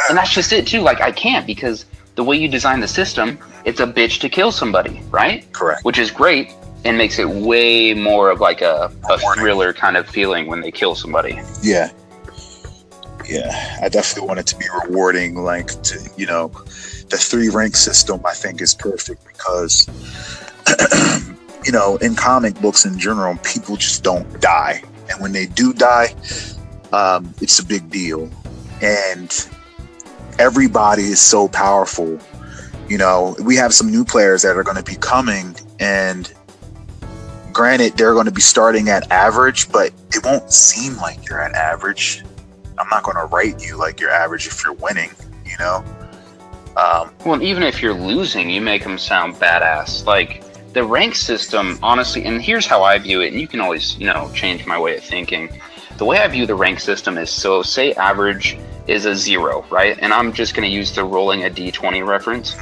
And that's just it too. Like I can't, because the way you design the system, it's a bitch to kill somebody, right? Correct. Which is great and makes it way more of like a thriller kind of feeling when they kill somebody. Yeah. Yeah, I definitely want it to be rewarding. Like, to, you know, the 3 rank system I think is perfect because, you know, in comic books in general, people just don't die. And when they do die, it's a big deal. And everybody is so powerful. You know, we have some new players that are going to be coming, and granted, they're going to be starting at average, but it won't seem like you're at average. I'm not going to rate you like you're average if you're winning, you know? Well, even if you're losing, you make them sound badass. Like, the rank system, honestly, and here's how I view it, and you can always, you know, change my way of thinking. The way I view the rank system is, so say average is a 0, right? And I'm just going to use the rolling a d20 reference.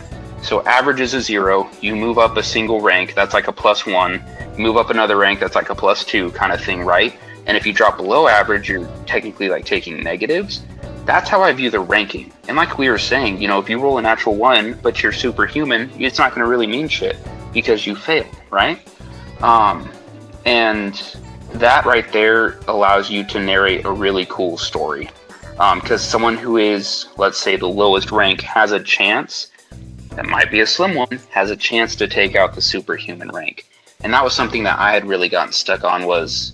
So average is a 0, you move up a single rank, that's like a +1, you move up another rank, that's like a +2 kind of thing, right? And if you drop below average, you're technically like taking negatives. That's how I view the ranking. And like we were saying, you know, if you roll a natural 1, but you're superhuman, it's not going to really mean shit because you failed, right? And that right there allows you to narrate a really cool story. Because someone who is, let's say, the lowest rank has a chance, that might be a slim one, has a chance to take out the superhuman rank. And that was something that I had really gotten stuck on, was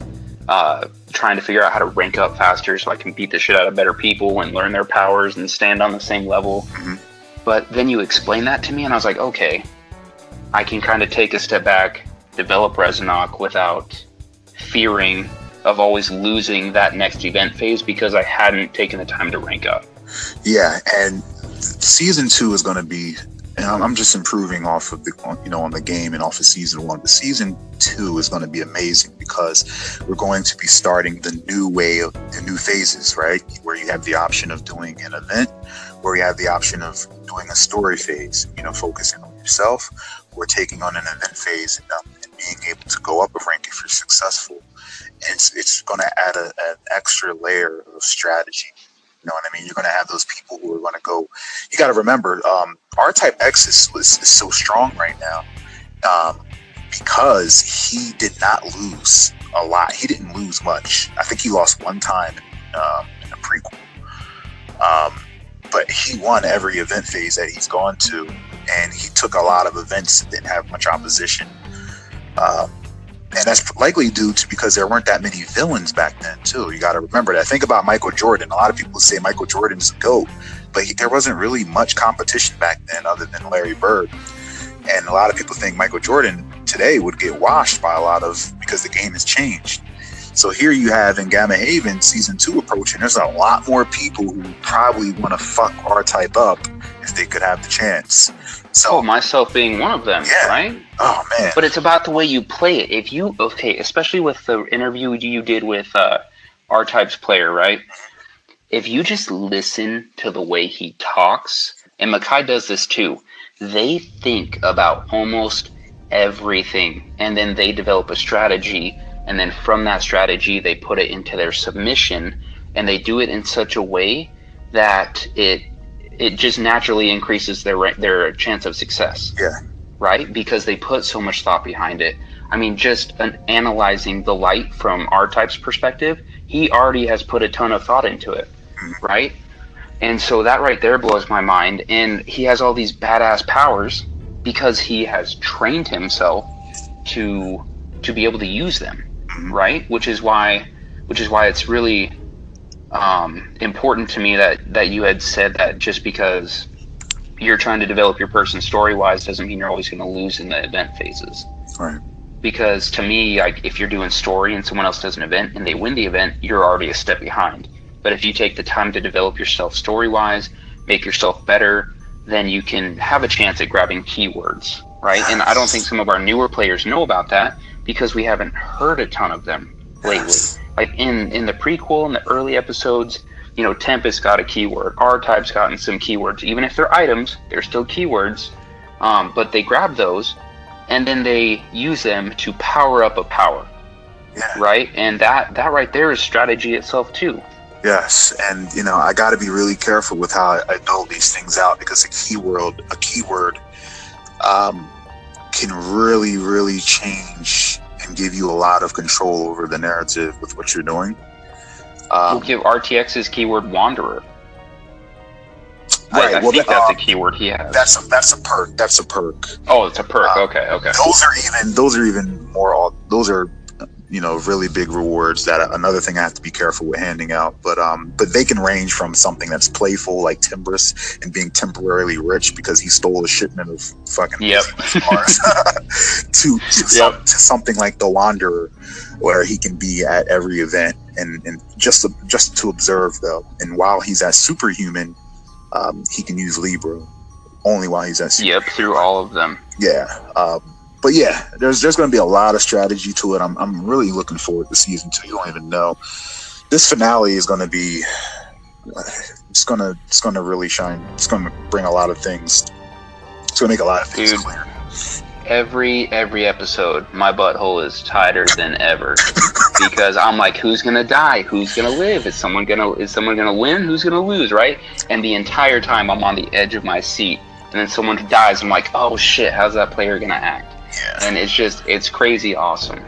trying to figure out how to rank up faster so I can beat the shit out of better people and learn their powers and stand on the same level. Mm-hmm. But then you explained that to me and I was like, okay, I can kind of take a step back, develop Rezinoc without fearing of always losing that next event phase because I hadn't taken the time to rank up. Yeah, and season 2 is going to be, and I'm just improving off of the, you know, on the game and off of season 1. But season 2 is going to be amazing because we're going to be starting the new way of the new phases, right? Where you have the option of doing an event, where you have the option of doing a story phase, you know, focusing on yourself, or taking on an event phase and being able to go up a rank if you're successful. And it's going to add an extra layer of strategy. You know what I mean? You're going to have those people who are going to go. You got to remember, R-Type X is so strong right now because he did not lose a lot. He didn't lose much. I think he lost one time in the prequel. But he won every event phase that he's gone to, and he took a lot of events that didn't have much opposition. And that's likely due to because there weren't that many villains back then, too. You got to remember that. Think about Michael Jordan. A lot of people say Michael Jordan's a GOAT, but there wasn't really much competition back then other than Larry Bird. And a lot of people think Michael Jordan today would get washed by a lot of, because the game has changed. So here you have in Gamma Haven season 2 approaching, there's a lot more people who probably want to fuck R-Type up if they could have the chance. So myself being one of them, yeah. Right? Oh man! But it's about the way you play it. If you especially with the interview you did with R-Type's player, right? If you just listen to the way he talks, and Makai does this too, they think about almost everything, and then they develop a strategy, and then from that strategy they put it into their submission, and they do it in such a way that it just naturally increases their chance of success. Yeah. Right? Because they put so much thought behind it. I mean, just analyzing the light from R-Type's perspective, he already has put a ton of thought into it, right? And so that right there blows my mind. And he has all these badass powers because he has trained himself to be able to use them, right? Which is why it's really important to me that you had said that just because you're trying to develop your person story-wise doesn't mean you're always going to lose in the event phases. Right. Because to me, like, if you're doing story and someone else does an event and they win the event, you're already a step behind. But if you take the time to develop yourself story-wise, make yourself better, then you can have a chance at grabbing keywords, right? And I don't think some of our newer players know about that because we haven't heard a ton of them lately. Like in the prequel and the early episodes, you know, Tempest got a keyword. R-Type's gotten some keywords. Even if they're items, they're still keywords. But they grab those, and then they use them to power up a power. Yeah. Right? And that right there is strategy itself, too. Yes, and I got to be really careful with how I dole these things out because a keyword, um, can really, really change and give you a lot of control over the narrative with what you're doing. We'll give RTX his keyword Wanderer. Right. I think that's a keyword he has. That's a perk. That's a perk. Oh, it's a perk. Okay. Those are even more. Those are really big rewards. That another thing I have to be careful with handing out. But they can range from something that's playful like Timbrus and being temporarily rich because he stole a shipment of fucking cars to something like the Wanderer, where he can be at every event and just to observe though. And while he's at superhuman, he can use Libra only while he's at superhuman. Yep, through all of them. Yeah. But yeah, there's going to be a lot of strategy to it. I'm really looking forward to season 2. You don't even know. This finale is going to be. It's going to really shine. It's going to bring a lot of things. It's going to make a lot of things clear. Every episode, my butthole is tighter than ever because I'm like, who's gonna die? Who's gonna live? Is someone gonna win? Who's gonna lose? Right? And the entire time, I'm on the edge of my seat. And then someone dies. I'm like, oh shit, how's that player gonna act? Yeah. And it's crazy awesome.